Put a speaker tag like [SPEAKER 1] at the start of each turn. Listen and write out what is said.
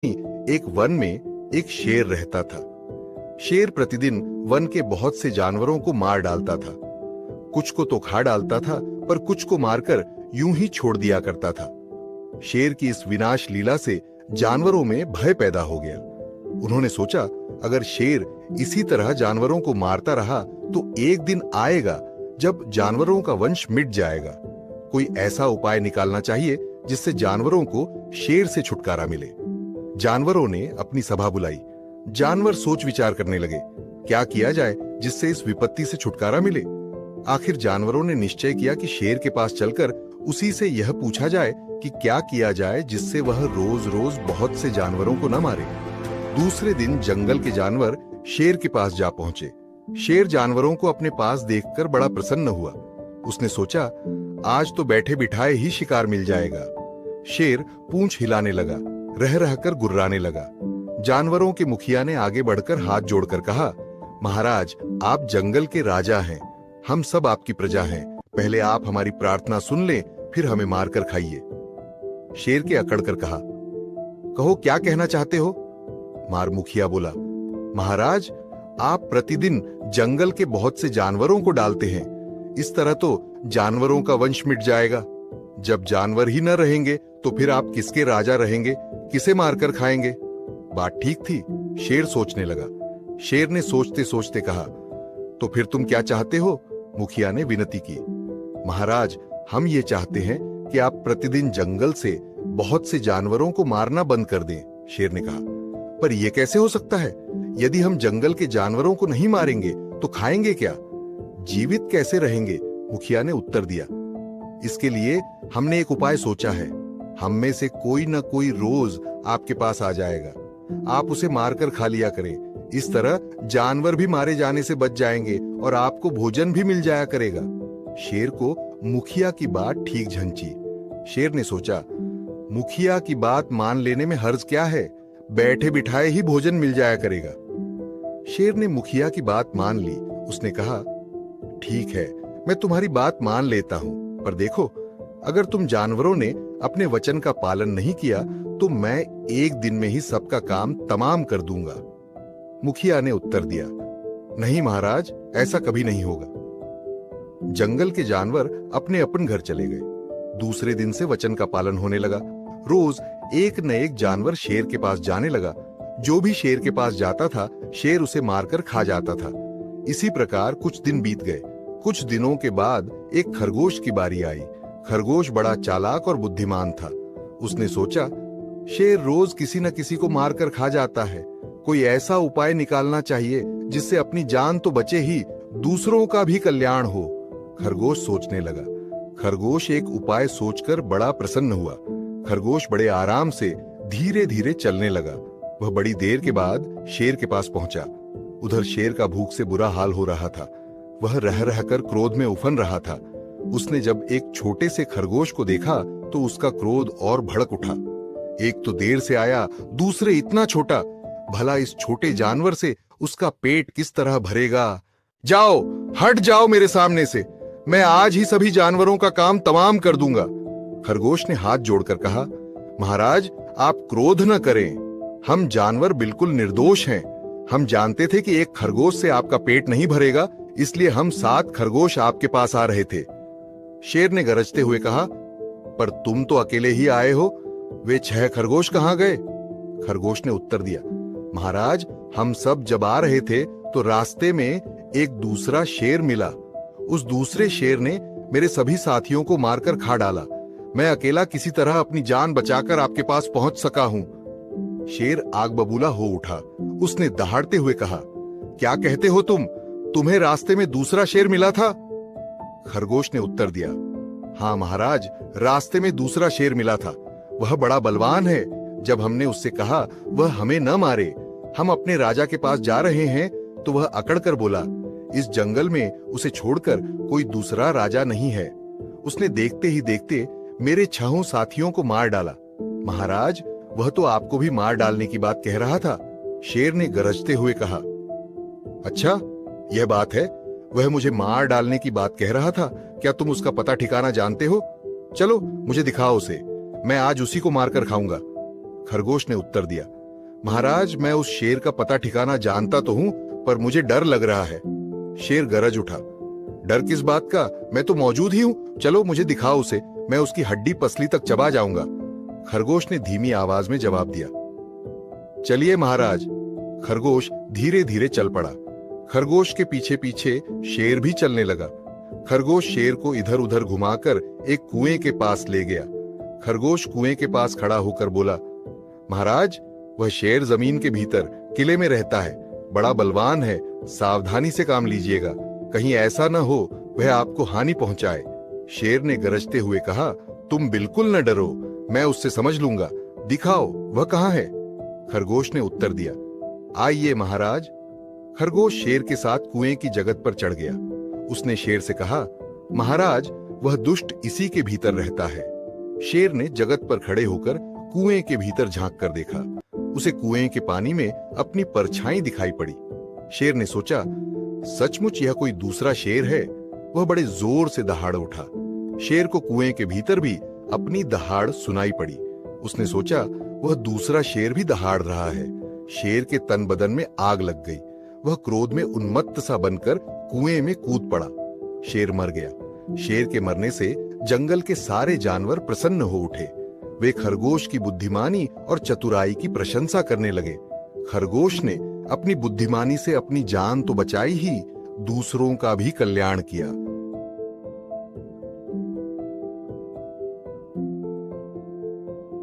[SPEAKER 1] एक वन में एक शेर रहता था। शेर प्रतिदिन वन के बहुत से जानवरों को मार डालता था। कुछ को तो खा डालता था, पर कुछ को मारकर यूं ही छोड़ दिया करता था। शेर की इस विनाश लीला से जानवरों में भय पैदा हो गया। उन्होंने सोचा, अगर शेर इसी तरह जानवरों को मारता रहा तो एक दिन आएगा जब जानवरों का वंश मिट जाएगा। कोई ऐसा उपाय निकालना चाहिए जिससे जानवरों को शेर से छुटकारा मिले। जानवरों ने अपनी सभा बुलाई। जानवर सोच विचार करने लगे, क्या किया जाए जिससे इस विपत्ति से छुटकारा मिले। आखिर जानवरों ने निश्चय किया कि शेर के पास चलकर उसी से यह पूछा जाए कि क्या किया जाए जिससे वह रोज रोज बहुत से जानवरों को न मारे। दूसरे दिन जंगल के जानवर शेर के पास जा पहुंचे। शेर जानवरों को अपने पास देखकर बड़ा प्रसन्न हुआ। उसने सोचा, आज तो बैठे बिठाए ही शिकार मिल जाएगा। शेर पूंछ हिलाने लगा, रह रहकर गुर्राने लगा। जानवरों के मुखिया ने आगे बढ़कर हाथ जोड़कर कहा, महाराज, आप जंगल के राजा हैं, हम सब आपकी प्रजा हैं। पहले आप हमारी प्रार्थना सुन लें, फिर हमें मारकर खाइए। शेर के अकड़ कर कहा, कहो क्या कहना चाहते हो। मार मुखिया बोला, महाराज, आप प्रतिदिन जंगल के बहुत से जानवरों को डालते हैं। इस तरह तो जानवरों का वंश मिट जाएगा। जब जानवर ही न रहेंगे तो फिर आप किसके राजा रहेंगे, किसे मारकर खाएंगे। बात ठीक थी। शेर सोचने लगा। शेर ने सोचते सोचते कहा, तो फिर तुम क्या चाहते हो। मुखिया ने विनती की, महाराज, हम ये चाहते हैं कि आप प्रतिदिन जंगल से बहुत से जानवरों को मारना बंद कर दें। शेर ने कहा, पर यह कैसे हो सकता है। यदि हम जंगल के जानवरों को नहीं मारेंगे तो खाएंगे क्या, जीवित कैसे रहेंगे। मुखिया ने उत्तर दिया, इसके लिए हमने एक उपाय सोचा है। हम में से कोई न कोई रोज आपके पास आ जाएगा, आप उसे मारकर खा लिया करें। इस तरह जानवर भी मारे जाने से बच जाएंगे और आपको भोजन भी मिल जाया करेगा। शेर को मुखिया की बात ठीक झंची। शेर ने सोचा, मुखिया की बात मान लेने में हर्ज क्या है, बैठे बिठाए ही भोजन मिल जाया करेगा। शेर ने मुखिया की बात मान ली। उसने कहा, ठीक है, मैं तुम्हारी बात मान लेता हूं, पर देखो, अगर तुम जानवरों ने अपने वचन का पालन नहीं किया तो मैं एक दिन में ही सबका काम तमाम कर दूंगा। मुखिया ने उत्तर दिया, नहीं महाराज, ऐसा कभी नहीं होगा। जंगल के जानवर अपने अपन घर चले गए। दूसरे दिन से वचन का पालन होने लगा। रोज एक न एक जानवर शेर के पास जाने लगा। जो भी शेर के पास जाता था, शेर उसे मारकर खा जाता था। इसी प्रकार कुछ दिन बीत गए। कुछ दिनों के बाद एक खरगोश की बारी आई। खरगोश बड़ा चालाक और बुद्धिमान था। उसने सोचा, शेर रोज किसी न किसी को मारकर खा जाता है, कोई ऐसा उपाय निकालना चाहिए जिससे अपनी जान तो बचे ही, दूसरों का भी कल्याण हो। खरगोश सोचने लगा। खरगोश एक उपाय सोचकर बड़ा प्रसन्न हुआ। खरगोश बड़े आराम से धीरे धीरे चलने लगा। वह बड़ी देर के बाद शेर के पास पहुंचा। उधर शेर का भूख से बुरा हाल हो रहा था। वह रह रहकर क्रोध में उफन रहा था। उसने जब एक छोटे से खरगोश को देखा तो उसका क्रोध और भड़क उठा। एक तो देर से आया, दूसरे इतना छोटा, भला इस छोटे जानवर से उसका पेट किस तरह भरेगा। जाओ, हट जाओ मेरे सामने से, मैं आज ही सभी जानवरों का काम तमाम कर दूंगा। खरगोश ने हाथ जोड़कर कहा, महाराज, आप क्रोध न करें, हम जानवर बिल्कुल निर्दोष हैं। हम जानते थे कि एक खरगोश से आपका पेट नहीं भरेगा, इसलिए हम 7 खरगोश आपके पास आ रहे थे। शेर ने गरजते हुए कहा, पर तुम तो अकेले ही आए हो, वे 6 खरगोश कहां गए। खरगोश ने उत्तर दिया, महाराज, हम सब जब आ रहे थे तो रास्ते में एक दूसरा शेर मिला। उस दूसरे शेर ने मेरे सभी साथियों को मारकर खा डाला। मैं अकेला किसी तरह अपनी जान बचाकर आपके पास पहुंच सका हूं। शेर आग बबूला हो उठा। उसने दहाड़ते हुए कहा, क्या कहते हो तुम, तुम्हें रास्ते में दूसरा शेर मिला था। खरगोश ने उत्तर दिया, हाँ महाराज, रास्ते में दूसरा शेर मिला था। वह बड़ा बलवान है। जब हमने उससे कहा वह हमें न मारे, हम अपने राजा के पास जा रहे हैं, तो वह अकड़ कर बोला, इस जंगल में उसे छोड़कर कोई दूसरा राजा नहीं है। उसने देखते ही देखते मेरे 6 साथियों को मार डाला। महाराज, वह तो आपको भी मार डालने की बात कह रहा था। शेर ने गरजते हुए कहा, अच्छा, यह बात है, वह मुझे मार डालने की बात कह रहा था। क्या तुम उसका पता ठिकाना जानते हो। चलो मुझे दिखाओ उसे, मैं आज उसी को मारकर खाऊंगा। खरगोश ने उत्तर दिया, महाराज मैं उस शेर का पता ठिकाना जानता तो हूं, पर मुझे डर लग रहा है। शेर गरज उठा, डर किस बात का, मैं तो मौजूद ही हूं, चलो मुझे दिखाओ उसे, मैं उसकी हड्डी पसली तक चबा जाऊंगा। खरगोश ने धीमी आवाज में जवाब दिया। चलिए महाराज। खरगोश धीरे धीरे चल पड़ा। खरगोश के पीछे पीछे शेर भी चलने लगा। खरगोश शेर को इधर उधर घुमाकर एक कुएं के पास ले गया। खरगोश कुएं के पास खड़ा होकर बोला, महाराज वह शेर जमीन के भीतर किले में रहता है, बड़ा बलवान है, सावधानी से काम लीजिएगा, कहीं ऐसा न हो वह आपको हानि पहुंचाए। शेर ने गरजते हुए कहा, तुम बिल्कुल न डरो, मैं उससे समझ लूंगा, दिखाओ वह कहां है। खरगोश ने उत्तर दिया, आइए महाराज। खरगोश शेर के साथ कुएं की जगत पर चढ़ गया। उसने शेर से कहा, महाराज वह दुष्ट इसी के भीतर रहता है। शेर ने जगत पर खड़े होकर कुएं के भीतर झांक कर देखा। उसे कुएं के पानी में अपनी परछाई दिखाई पड़ी। शेर ने सोचा, सचमुच यह कोई दूसरा शेर है। वह बड़े जोर से दहाड़ उठा। शेर को कुएं के भीतर भी अपनी दहाड़ सुनाई पड़ी। उसने सोचा, वह दूसरा शेर भी दहाड़ रहा है। शेर के तन बदन में आग लग गई। वह क्रोध में उन्मत्त सा बनकर कुएं में कूद पड़ा। शेर मर गया। शेर के मरने से जंगल के सारे जानवर प्रसन्न हो उठे। वे खरगोश की बुद्धिमानी और चतुराई की प्रशंसा करने लगे। खरगोश ने अपनी बुद्धिमानी से अपनी जान तो बचाई ही, दूसरों का भी कल्याण किया।